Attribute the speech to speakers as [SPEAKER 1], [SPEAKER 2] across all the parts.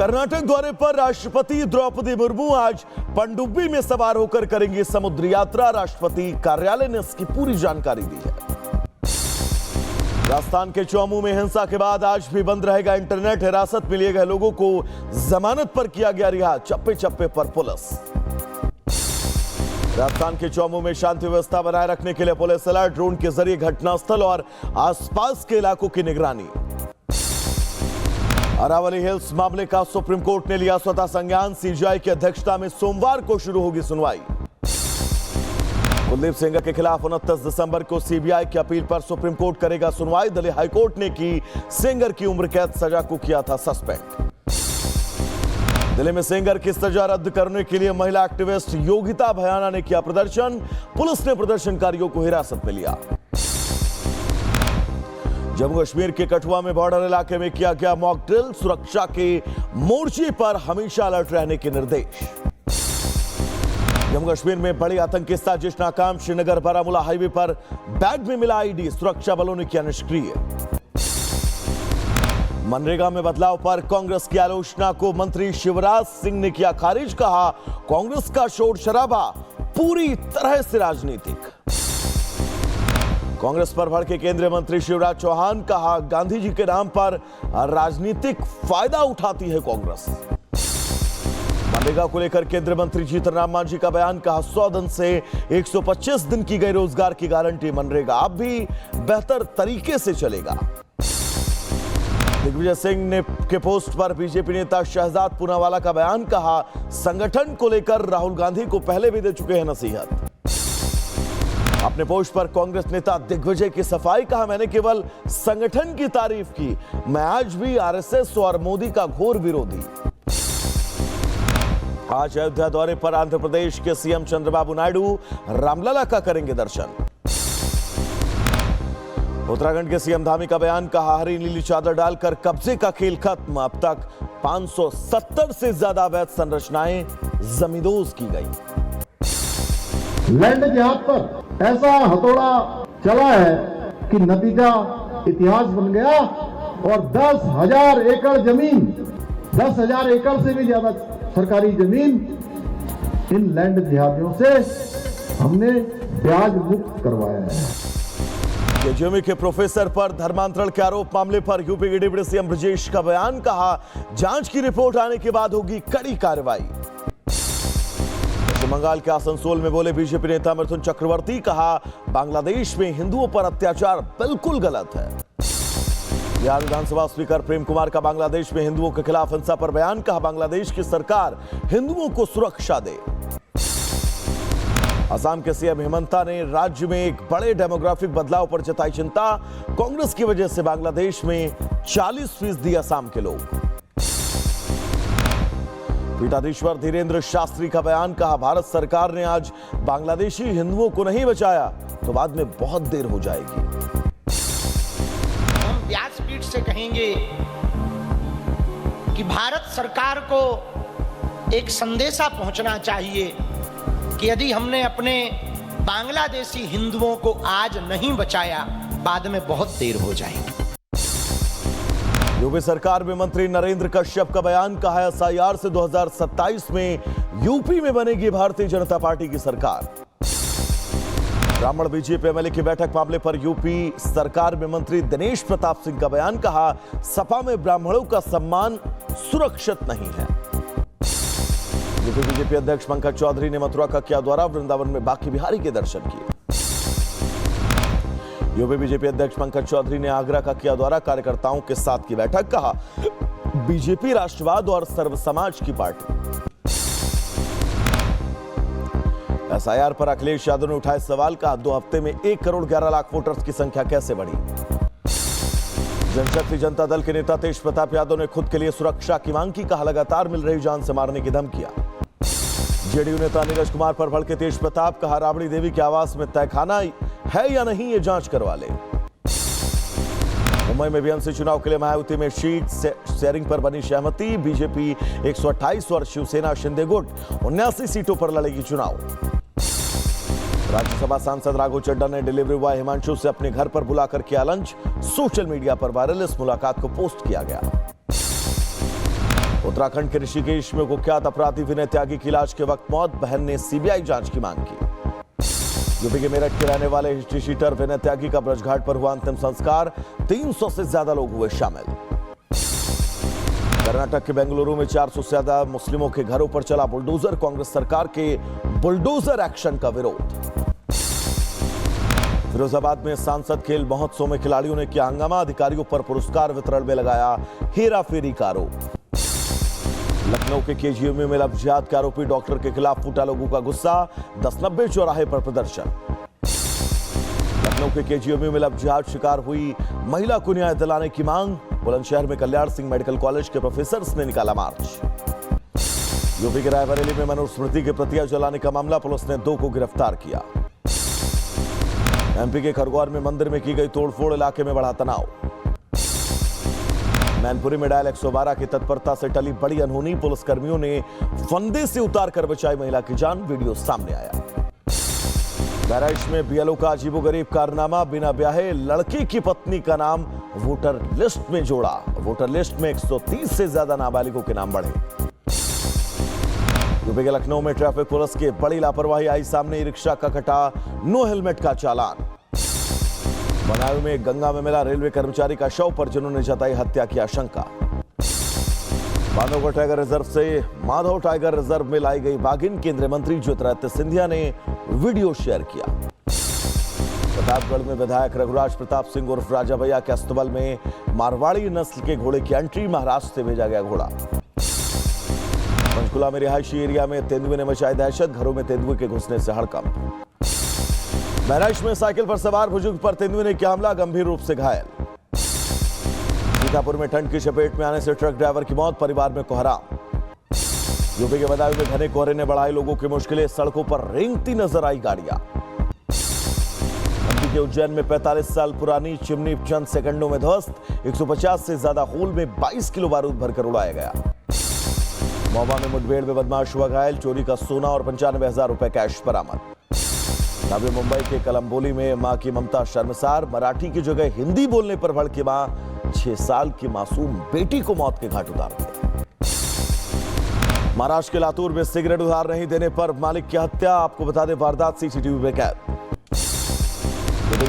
[SPEAKER 1] कर्नाटक दौरे पर राष्ट्रपति द्रौपदी मुर्मू आज पनडुब्बी में सवार होकर करेंगी समुद्र यात्रा। राष्ट्रपति कार्यालय ने इसकी पूरी जानकारी दी है। राजस्थान के चौमू में हिंसा के बाद आज भी बंद रहेगा इंटरनेट। हिरासत में लिए गए लोगों को जमानत पर किया गया रिहा। चप्पे चप्पे पर पुलिस। राजस्थान के चौमू में शांति व्यवस्था बनाए रखने के लिए पुलिस अलर्ट। ड्रोन के जरिए घटनास्थल और आसपास के इलाकों की निगरानी। अरावली हिल्स मामले का सुप्रीम कोर्ट ने लिया स्वतः संज्ञान। सीजीआई की अध्यक्षता में सोमवार को शुरू होगी सुनवाई। कुलदीप सेंगर के खिलाफ 29 दिसंबर को सीबीआई की अपील पर सुप्रीम कोर्ट करेगा सुनवाई। दिल्ली हाईकोर्ट ने की सेंगर की उम्र कैद सजा को किया था सस्पेंड। दिल्ली में सेंगर की सजा रद्द करने के लिए महिला एक्टिविस्ट योगिता भयाना ने किया प्रदर्शन। पुलिस ने प्रदर्शनकारियों को हिरासत में लिया। जम्मू कश्मीर के कठुआ में बॉर्डर इलाके में किया गया मॉक ड्रिल। सुरक्षा के मोर्चे पर हमेशा अलर्ट रहने के निर्देश। जम्मू कश्मीर में बड़ी आतंकी साजिश नाकाम। श्रीनगर बारामूला हाईवे पर बैग में मिला आईडी। सुरक्षा बलों ने किया निष्क्रिय। मनरेगा में बदलाव पर कांग्रेस की आलोचना को मंत्री शिवराज सिंह ने किया खारिज। कहा कांग्रेस का शोर शराबा पूरी तरह से राजनीतिक। कांग्रेस पर भड़के केंद्रीय मंत्री शिवराज चौहान। कहा गांधी जी के नाम पर राजनीतिक फायदा उठाती है कांग्रेस। मनरेगा को लेकर केंद्रीय मंत्री जीतन राम मांझी का बयान। कहा 100 दिन से 125 दिन की गई रोजगार की गारंटी। मनरेगा अब भी बेहतर तरीके से चलेगा। दिग्विजय सिंह ने के पोस्ट पर बीजेपी नेता शहजाद पूनावाला का बयान। कहा संगठन को लेकर राहुल गांधी को पहले भी दे चुके हैं नसीहत। अपने पोस्ट पर कांग्रेस नेता दिग्विजय की सफाई। कहा मैंने केवल संगठन की तारीफ की। मैं आज भी आरएसएस और मोदी का घोर विरोधी। आज अयोध्या दौरे पर आंध्र प्रदेश के सीएम चंद्रबाबू नायडू रामलला का करेंगे दर्शन। उत्तराखंड के सीएम धामी का बयान। कहा हरी नीली चादर डालकर कब्जे का खेल खत्म। अब तक 570 से ज्यादा अवैध संरचनाएं जमींदोज की गई।
[SPEAKER 2] लैंड जिहाद पर ऐसा हथौड़ा चला है कि नतीजा इतिहास बन गया और 10,000 एकड़ जमीन, 10,000 एकड़ से भी ज्यादा सरकारी जमीन इन लैंड जिहादियों से हमने ब्याज मुक्त करवाया है।
[SPEAKER 1] केजीएमयू के प्रोफेसर पर धर्मांतरण के आरोप मामले पर यूपी के डिप्टी सीएम ब्रजेश का बयान। कहा जांच की रिपोर्ट आने के बाद होगी कड़ी कार्रवाई। बंगाल के आसनसोल में बोले बीजेपी नेता मिथुन चक्रवर्ती। कहा बांग्लादेश में हिंदुओं पर अत्याचार बिल्कुल गलत है। बिहार विधानसभा स्पीकर प्रेम कुमार का बांग्लादेश में हिंदुओं के खिलाफ हिंसा पर बयान। कहा बांग्लादेश की सरकार हिंदुओं को सुरक्षा दे। असम के सीएम हेमंता ने राज्य में एक बड़े डेमोग्राफिक बदलाव पर जताई चिंता। कांग्रेस की वजह से बांग्लादेश में 40% असम के लोग। पीठाधीश्वर धीरेन्द्र शास्त्री का बयान। कहा भारत सरकार ने आज बांग्लादेशी हिंदुओं को नहीं बचाया तो बाद में बहुत देर हो जाएगी।
[SPEAKER 3] हम व्यासपीठ से कहेंगे कि भारत सरकार को एक संदेशा पहुंचना चाहिए कि यदि हमने अपने बांग्लादेशी हिंदुओं को आज नहीं बचाया बाद में बहुत देर हो जाएगी।
[SPEAKER 1] यूपी सरकार में मंत्री नरेंद्र कश्यप का बयान। कहा एसआईआर से 2027 में यूपी में बनेगी भारतीय जनता पार्टी की सरकार। ब्राह्मण बीजेपी एमएलए की बैठक मामले पर यूपी सरकार में मंत्री दिनेश प्रताप सिंह का बयान। कहा सपा में ब्राह्मणों का सम्मान सुरक्षित नहीं है। यूपी बीजेपी अध्यक्ष पंकज चौधरी ने मथुरा का किया दौरा। वृंदावन में बांके बिहारी के दर्शन किए। यूपी बीजेपी अध्यक्ष पंकज चौधरी ने आगरा का किया दौरा। कार्यकर्ताओं के साथ की बैठक। कहा बीजेपी राष्ट्रवाद और सर्व समाज की पार्टी। एसआईआर पर अखिलेश यादव ने उठाए सवाल। कहा 2 हफ्ते में 1 करोड़ 11 लाख वोटर्स की संख्या कैसे बढ़ी। जनशक्ति जनता दल के नेता तेज प्रताप यादव ने खुद के लिए सुरक्षा की मांग की। कहा लगातार मिल रही जान से मारने की धमकियां। जेडीयू नेता नीरज कुमार पर भड़के तेज प्रताप। कहा राबड़ी देवी के आवास में तहखाना है या नहीं ये जांच करवा ले। मुंबई में बीएमसी चुनाव के लिए मायावती में सीट शेयरिंग पर बनी सहमति। बीजेपी 128 और शिवसेना शिंदे गुट 79 सीटों पर लड़ेगी चुनाव। राज्यसभा सांसद राघव चड्ढा ने डिलीवरी बॉय हिमांशु से अपने घर पर बुलाकर किया लंच। सोशल मीडिया पर वायरल इस मुलाकात को पोस्ट किया गया। उत्तराखंड के ऋषिकेश में कुख्यात अपराधी विनय त्यागी की इलाज के वक्त मौत, बहन ने सीबीआई जांच की मांग की। यूपी के मेरठ के रहने वाले हिस्ट्री शीटर विनय त्यागी का ब्रजघाट पर हुआ अंतिम संस्कार, 300 से ज्यादा लोग हुए शामिल। कर्नाटक के बेंगलुरु में 400 से ज्यादा मुस्लिमों के घरों पर चला बुलडोजर, कांग्रेस सरकार के बुलडोजर एक्शन का विरोध। फिरोजाबाद में सांसद खेल महोत्सव में खिलाड़ियों ने किया हंगामा, अधिकारियों पर पुरस्कार वितरण में लगाया हेराफेरी का आरोप। लखनऊ के केजीएमयू में लव जिहाद के आरोपी डॉक्टर के खिलाफ फूटा लोगों का गुस्सा, 1090 चौराहे पर प्रदर्शन। लखनऊ के केजीएमयू में लव जिहाद शिकार हुई महिला को न्याय दिलाने की मांग, बुलंदशहर में कल्याण सिंह मेडिकल कॉलेज के प्रोफेसर्स ने निकाला मार्च। यूपी के रायबरेली में मनुस्मृति के प्रतियां जलाने का मामला, पुलिस ने 2 को गिरफ्तार किया। एमपी के खरगोन में मंदिर में की गई तोड़फोड़, इलाके में बढ़ा तनाव। मैनपुरी में डायल 112 की तत्परता से टली बड़ी अनहोनी, पुलिसकर्मियों ने फंदे से उतारकर बचाई महिला की जान, वीडियो सामने आया। बहराइच में बीएलओ का अजीबोगरीब कारनामा, बिना ब्याहे लड़की की पत्नी का नाम वोटर लिस्ट में जोड़ा, वोटर लिस्ट में 130 से ज्यादा नाबालिगों के नाम बढ़े। यूपी के लखनऊ में ट्रैफिक पुलिस की बड़ी लापरवाही आई सामने, ई रिक्शा का कटा नो हेलमेट का चालान। बदायूं में गंगा में मिला रेलवे कर्मचारी का शव, पर जिन्होंने जताई हत्या की आशंका। बांधवगढ़ टाइगर रिजर्व से माधव टाइगर रिजर्व में लाई गई बाघिन, केंद्रीय मंत्री ज्योतिरादित्य सिंधिया ने वीडियो शेयर किया। प्रतापगढ़ में विधायक रघुराज प्रताप सिंह उर्फ राजा भैया के अस्तबल में मारवाड़ी नस्ल के घोड़े की एंट्री, महाराष्ट्र से भेजा गया घोड़ा। पंचकुला में रिहायशी एरिया में तेंदुए ने मचाई दहशत, घरों में तेंदुए के घुसने से हड़कंप। बहराइच में साइकिल पर सवार बुजुर्ग पर तेंदुए ने किया हमला, गंभीर रूप से घायल। सीतापुर में ठंड की चपेट में आने से ट्रक ड्राइवर की मौत, परिवार में कोहराम। यूपी के बदायूं में घने कोहरे ने बढ़ाई लोगों की मुश्किलें, सड़कों पर रेंगती नजर आई गाड़ियां। एमपी के उज्जैन में 45 साल पुरानी चिमनी चंद सेकंडों में ध्वस्त, 150 से ज्यादा होल में 22 किलो बारूद भरकर उड़ाया गया। महोबा में मुठभेड़ में बदमाश हुआ घायल, चोरी का सोना और 95,000 रुपए कैश बरामद। नवी मुंबई के कलंबोली में मां की ममता शर्मसार, मराठी की जगह हिंदी बोलने पर भड़की मां, 6 साल की मासूम बेटी को मौत के घाट उतार दिया। महाराष्ट्र के लातूर में सिगरेट उधार नहीं देने पर मालिक की हत्या, आपको बता दें वारदात सीसीटीवी में कैद।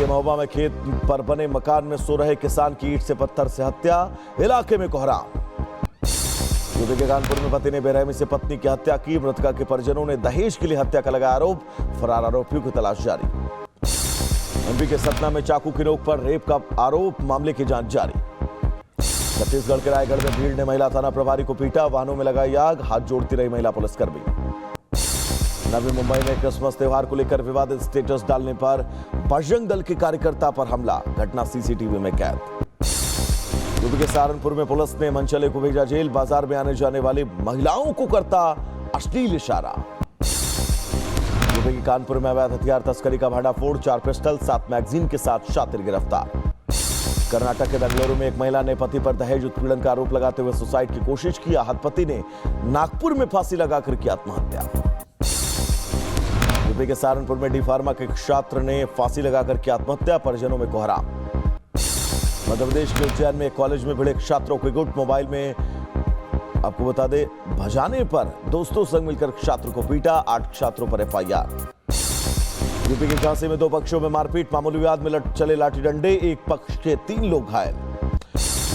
[SPEAKER 1] महोबा में खेत पर बने मकान में सो रहे किसान की ईंट से पत्थर से हत्या, इलाके में कोहराम। यूपी के कानपुर में पति ने बेरहमी से पत्नी की हत्या की, मृतका के परिजनों ने दहेज के लिए हत्या का लगाया आरोप, फरार आरोपियों की तलाश जारी। एमपी के सतना में चाकू की नोक पर रेप का आरोप, मामले की जांच जारी। छत्तीसगढ़ के रायगढ़ में भीड़ ने महिला थाना प्रभारी को पीटा, वाहनों में लगाई आग, हाथ जोड़ती रही महिला पुलिसकर्मी। नवी मुंबई में क्रिसमस त्योहार को लेकर विवादित स्टेटस डालने पर बजरंग दल के कार्यकर्ता पर हमला, घटना सीसीटीवी में कैद। यूपी के सहारनपुर में पुलिस ने मनचले को भेजा जेल, बाजार में आने जाने वाली महिलाओं को करता अश्लील इशारा। यूपी के कानपुर में अवैध हथियार तस्करी का भांडाफोड़, 4 पिस्टल 7 मैगजीन के साथ शातिर गिरफ्तार। कर्नाटक के बेंगलुरु में एक महिला ने पति पर दहेज उत्पीड़न का आरोप लगाते हुए सुसाइड की कोशिश की, आहत पति ने नागपुर में फांसी लगाकर की आत्महत्या। यूपी के सहारनपुर में डी फार्मा के छात्र ने फांसी लगाकर की आत्महत्या, परिजनों में कोहराम। मध्य प्रदेश के उज्जैन में कॉलेज में भिड़े छात्रों के गुट, मोबाइल में आपको बता दें भजाने पर दोस्तों संग मिलकर छात्र को पीटा, 8 छात्रों पर एफआईआर। यूपी के झांसी में 2 पक्षों में मारपीट, मामूली विवाद में चले लाठी डंडे, एक पक्ष के 3 लोग घायल।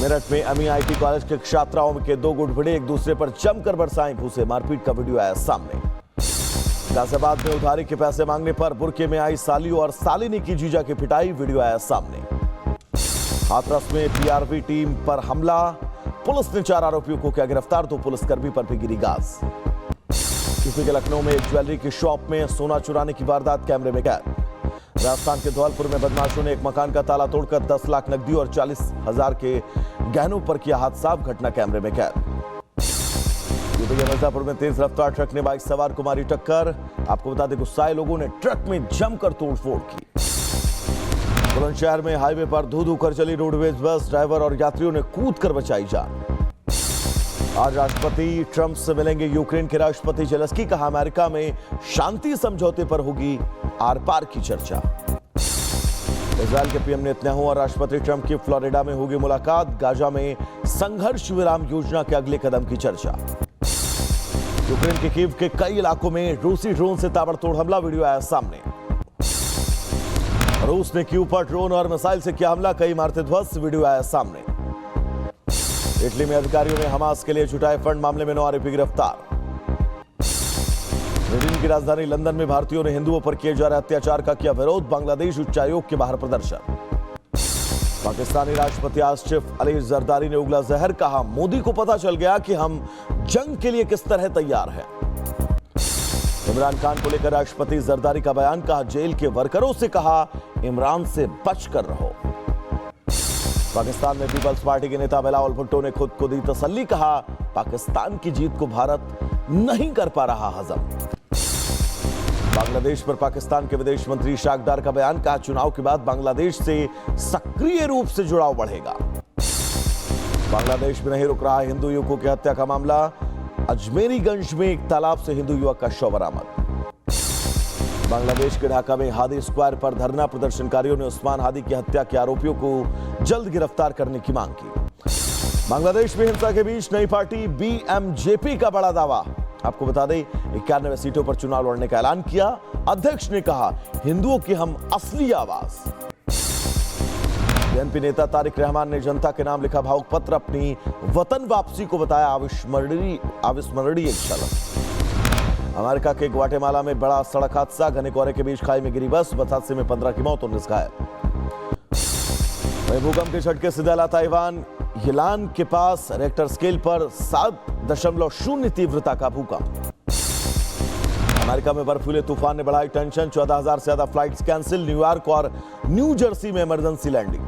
[SPEAKER 1] मेरठ में एमईआईटी कॉलेज के छात्राओं के 2 गुट भिड़े, एक दूसरे पर जमकर बरसाए घूसे, मारपीट का वीडियो आया सामने। गाजियाबाद में उधारी के पैसे मांगने पर बुरके में आई साली और सालिनी की जीजा की पिटाई, वीडियो आया सामने। हाथरस में पीआरवी टीम पर हमला, पुलिस ने 4 आरोपियों को किया गिरफ्तार, 2 पुलिसकर्मी पर भी गिरी गाज। यूपी के लखनऊ में एक ज्वेलरी की शॉप में सोना चुराने की वारदात कैमरे में कैद। राजस्थान के धौलपुर में बदमाशों ने एक मकान का ताला तोड़कर 10 लाख नकदी और 40,000 के गहनों पर किया हाथ साफ, घटना कैमरे में कैद। यूपी के मिर्जापुर में तेज रफ्तार ट्रक ने बाइक सवार को मारी टक्कर, आपको बता दें गुस्साए लोगों ने ट्रक में जमकर तोड़फोड़ की। बुलंदशहर में हाईवे पर धू-धू कर चली रोडवेज बस, ड्राइवर और यात्रियों ने कूदकर बचाई जान। आज राष्ट्रपति ट्रंप से मिलेंगे यूक्रेन के राष्ट्रपति जेलेंस्की, कहा अमेरिका में शांति समझौते पर होगी आर पार की चर्चा। इजराइल के पीएम नेतन्याहू और राष्ट्रपति ट्रंप की फ्लोरिडा में होगी मुलाकात। गाजा में संघर्ष विराम योजना के अगले कदम की चर्चा। यूक्रेन के कीव के कई इलाकों में रूसी ड्रोन से ताबड़तोड़ हमला, वीडियो आया सामने। रूस ने कीव पर ड्रोन और मिसाइल से किया हमला, कई इमारतें ध्वस्त, वीडियो आया सामने। इटली में अधिकारियों ने हमास के लिए जुटाए फंड, मामले में 9 आरोपी गिरफ्तार। ब्रिटेन की राजधानी लंदन में भारतीयों ने हिंदुओं पर किए जा रहे अत्याचार का किया विरोध, बांग्लादेश उच्चायोग के बाहर प्रदर्शन। पाकिस्तानी राष्ट्रपति आसिफ अली जरदारी ने उगला जहर, कहा मोदी को पता चल गया कि हम जंग के लिए किस तरह तैयार हैं। इमरान खान को लेकर राष्ट्रपति जरदारी का बयान, कहा जेल के वर्करों से कहा इमरान से बचकर रहो। पाकिस्तान में पीपल्स पार्टी के नेता बिलावल भुट्टो ने खुद को दी तसल्ली, कहा पाकिस्तान की जीत को भारत नहीं कर पा रहा हजम। बांग्लादेश पर पाकिस्तान के विदेश मंत्री इशाक डार का बयान, कहा चुनाव के बाद बांग्लादेश से सक्रिय रूप से जुड़ाव बढ़ेगा। बांग्लादेश में नहीं रुक रहा हिंदू युवकों की हत्या का मामला, अजमेरीगंज में एक तालाब से हिंदू युवक का शव बरामद। बांग्लादेश के ढाका में हादी स्क्वायर पर धरना, प्रदर्शनकारियों ने उस्मान हादी की हत्या के आरोपियों को जल्द गिरफ्तार करने की मांग की। बांग्लादेश में हिंसा के बीच नई पार्टी बीएमजेपी का बड़ा दावा, आपको बता दें 91 सीटों पर चुनाव लड़ने का ऐलान किया। अध्यक्ष ने कहा हिंदुओं की हम असली आवाज। बीएनपी नेता तारिक रहमान ने जनता के नाम लिखा भावुक पत्र, अपनी वतन वापसी को बताया अविस्मरणीय एक झलक। अमेरिका के ग्वाटेमाला में बड़ा सड़क हादसा, घने कोहरे के बीच खाई में गिरी बस, हादसे में 15 की मौत, 19 घायल। वहीं भूकंप के झटके से दहला ताइवान, यिलान के पास रेक्टर स्केल पर 7.0 तीव्रता का भूकंप। अमेरिका में बर्फीले तूफान ने बढ़ाई टेंशन, 14,000 से ज्यादा फ्लाइट्स कैंसिल, न्यूयॉर्क और न्यू जर्सी में इमरजेंसी लैंडिंग।